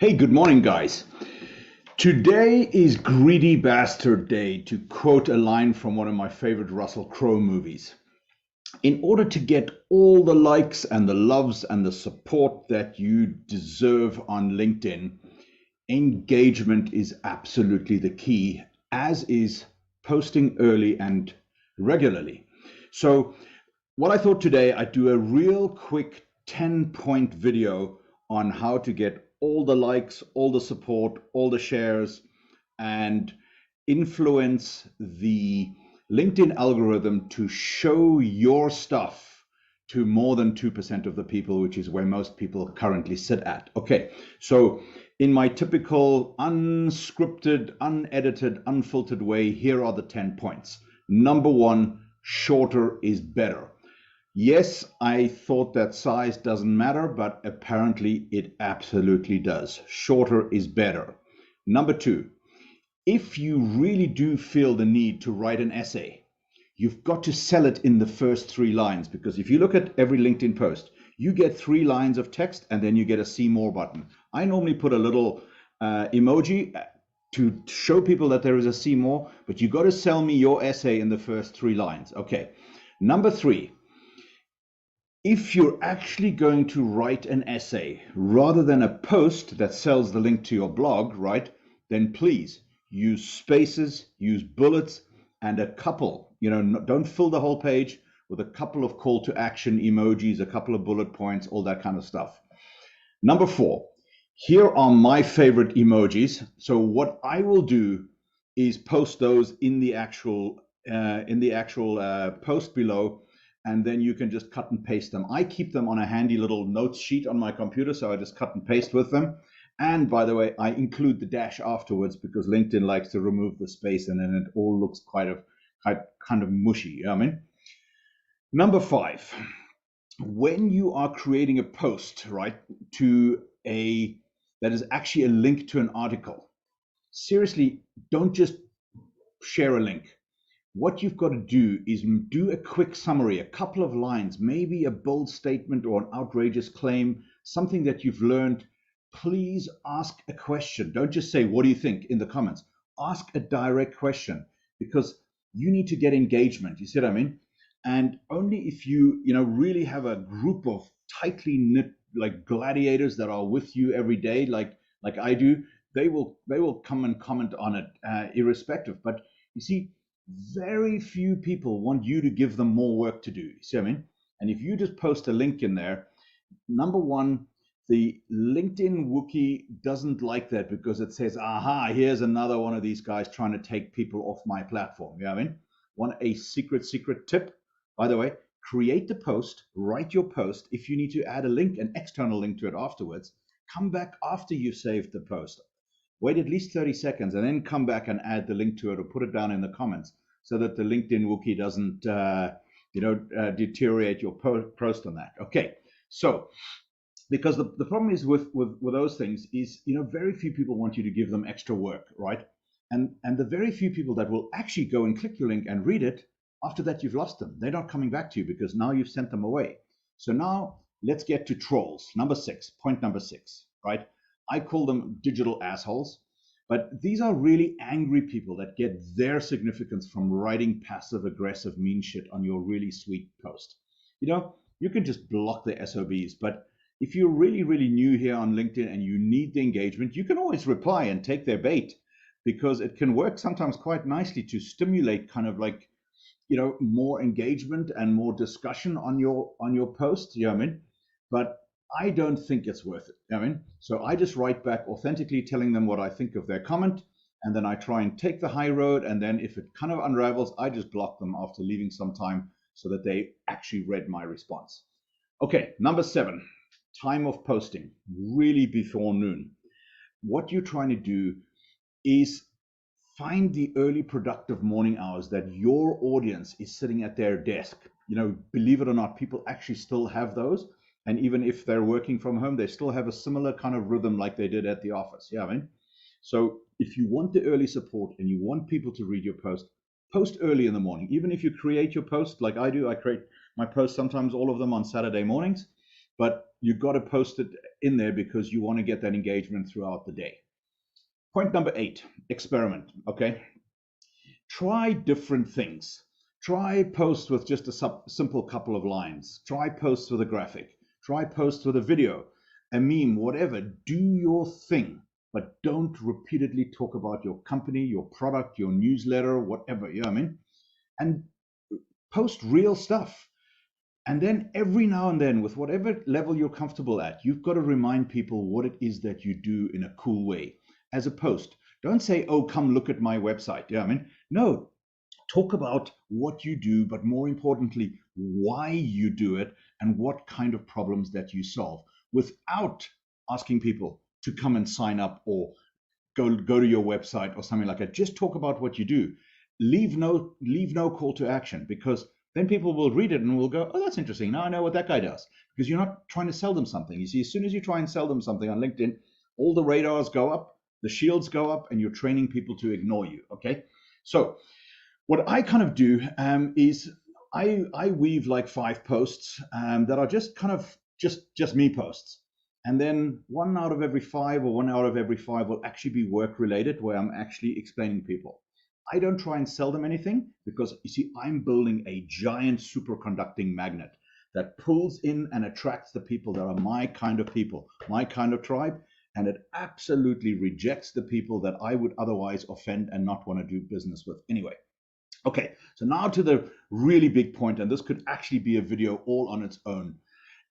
Hey, good morning, guys. Today is Greedy Bastard Day, to quote a line from one of my favorite Russell Crowe movies. In order to get all the likes and the loves and the support that you deserve on LinkedIn, engagement is absolutely the key, as is posting early and regularly. So, what I thought today, I'd do a real quick 10-point video on how to get all the likes, all the support, all the shares, and influence the LinkedIn algorithm to show your stuff to more than 2% of the people, which is where most people currently sit at. Okay, so in my typical unscripted, unedited, unfiltered way, here are the 10 points. Number one, shorter is better. Yes, I thought that size doesn't matter, but apparently it absolutely does. Shorter is better. Number two, if you really do feel the need to write an essay, you've got to sell it in the first 3 lines, because if you look at every LinkedIn post, you get 3 lines of text and then you get a see more button. I normally put a little emoji to show people that there is a see more, but you got to sell me your essay in the first 3 lines. Okay. Number three, if you're actually going to write an essay rather than a post that sells the link to your blog, right, then please use spaces, use bullets, and a couple, don't fill the whole page with a couple of call to action emojis, a couple of bullet points, all that kind of stuff. Number four, here are my favorite emojis. So what I will do is post those in the actual post below, and then you can just cut and paste them. I keep them on a handy little notes sheet on my computer, so I just cut and paste with them. And by the way, I include the dash afterwards because LinkedIn likes to remove the space, and then it all looks kind of mushy. You know what I mean? Number five, when you are creating a post, right, that is actually a link to an article, seriously, don't just share a link. What you've got to do is do a quick summary, a couple of lines, maybe a bold statement or an outrageous claim, something that you've learned. Please ask a question. Don't just say, what do you think, in the comments. Ask a direct question, because you need to get engagement. You see what I mean? And only if you really have a group of tightly knit, like gladiators that are with you every day, like I do, they will come and comment on it, irrespective. But you see, very few people want you to give them more work to do. You see what I mean? And if you just post a link in there, number one, the LinkedIn Wookie doesn't like that, because it says, aha, here's another one of these guys trying to take people off my platform. You know what I mean? Want a secret tip? By the way, create the post, write your post. If you need to add a link, an external link to it afterwards, come back after you've saved the post. Wait at least 30 seconds and then come back and add the link to it, or put it down in the comments, so that the LinkedIn Wookie doesn't deteriorate your post on that. Okay, so because the problem is with those things is, very few people want you to give them extra work, right? And the very few people that will actually go and click your link and read it, after that you've lost them. They're not coming back to you because now you've sent them away. So now let's get to trolls. Point number six, right? I call them digital assholes, but these are really angry people that get their significance from writing passive aggressive mean shit on your really sweet post. You can just block the SOBs, but if you're really, really new here on LinkedIn and you need the engagement, you can always reply and take their bait, because it can work sometimes quite nicely to stimulate kind of like, more engagement and more discussion on your post. You know what I mean? But I don't think it's worth it. You know what I mean? So I just write back authentically, telling them what I think of their comment, and then I try and take the high road. And then if it kind of unravels, I just block them after leaving some time, so that they actually read my response. Okay, number seven, time of posting, really before noon. What you're trying to do is find the early productive morning hours that your audience is sitting at their desk. Believe it or not, people actually still have those. And even if they're working from home, they still have a similar kind of rhythm like they did at the office. Yeah, I mean, so if you want the early support and you want people to read your post early in the morning. Even if you create your post like I do, I create my posts, sometimes all of them on Saturday mornings. but you've got to post it in there because you want to get that engagement throughout the day. Point number 8, experiment, okay? Try different things. Try post with just a simple couple of lines. Try post with a graphic. Try post with a video, a meme, whatever. Do your thing, but don't repeatedly talk about your company, your product, your newsletter, whatever, you know what I mean? And post real stuff. And then every now and then, with whatever level you're comfortable at, you've got to remind people what it is that you do in a cool way. As a post, don't say, oh, come look at my website. Yeah, I mean, no, talk about what you do, but more importantly, why you do it and what kind of problems that you solve, without asking people to come and sign up or go to your website or something like that. Just talk about what you do. Leave no call to action, because then people will read it and will go, oh, that's interesting. Now I know what that guy does. Because you're not trying to sell them something. You see, as soon as you try and sell them something on LinkedIn, all the radars go up, the shields go up, and you're training people to ignore you. Okay. So what I kind of do is I weave like 5 posts that are just kind of just me posts. And then 1 out of every 5 or 1 out of every 5 will actually be work related, where I'm actually explaining people. I don't try and sell them anything, because you see, I'm building a giant superconducting magnet that pulls in and attracts the people that are my kind of people, my kind of tribe, and it absolutely rejects the people that I would otherwise offend and not want to do business with anyway. Okay, so now to the really big point, and this could actually be a video all on its own,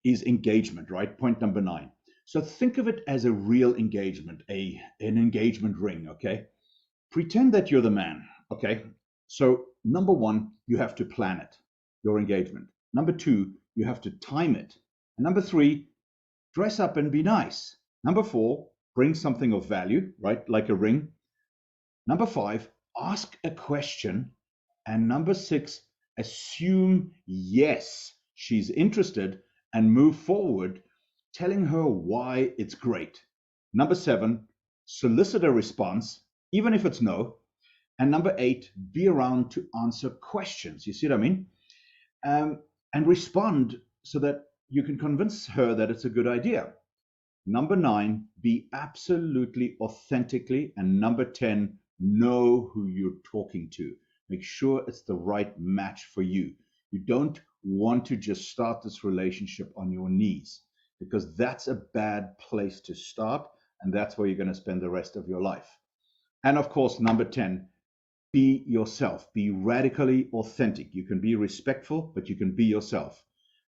is engagement, right? Point number 9. So think of it as a real engagement, an engagement ring, okay? Pretend that you're the man, okay? So number 1, you have to plan it, your engagement. Number 2, you have to time it. And number 3, dress up and be nice. Number 4, bring something of value, right? Like a ring. Number 5, ask a question. And number 6, assume yes, she's interested, and move forward, telling her why it's great. Number 7, solicit a response, even if it's no. And number 8, be around to answer questions. You see what I mean? And respond so that you can convince her that it's a good idea. Number 9, be absolutely authentically. And number 10, know who you're talking to. Make sure it's the right match for you. You don't want to just start this relationship on your knees, because that's a bad place to start, and that's where you're going to spend the rest of your life. And of course, number 10, be yourself. Be radically authentic. You can be respectful, but you can be yourself,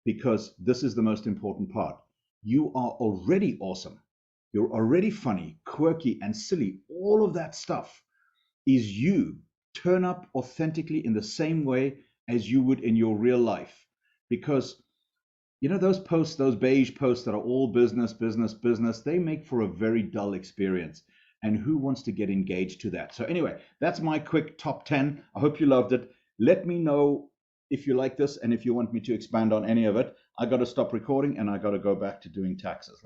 because this is the most important part. You are already awesome. You're already funny, quirky, and silly. All of that stuff is you. Turn up authentically in the same way as you would in your real life. Because, you know, those posts, those beige posts that are all business, business, business, they make for a very dull experience. And who wants to get engaged to that? So anyway, that's my quick top 10. I hope you loved it. Let me know if you like this and if you want me to expand on any of it. I got to stop recording and I got to go back to doing taxes.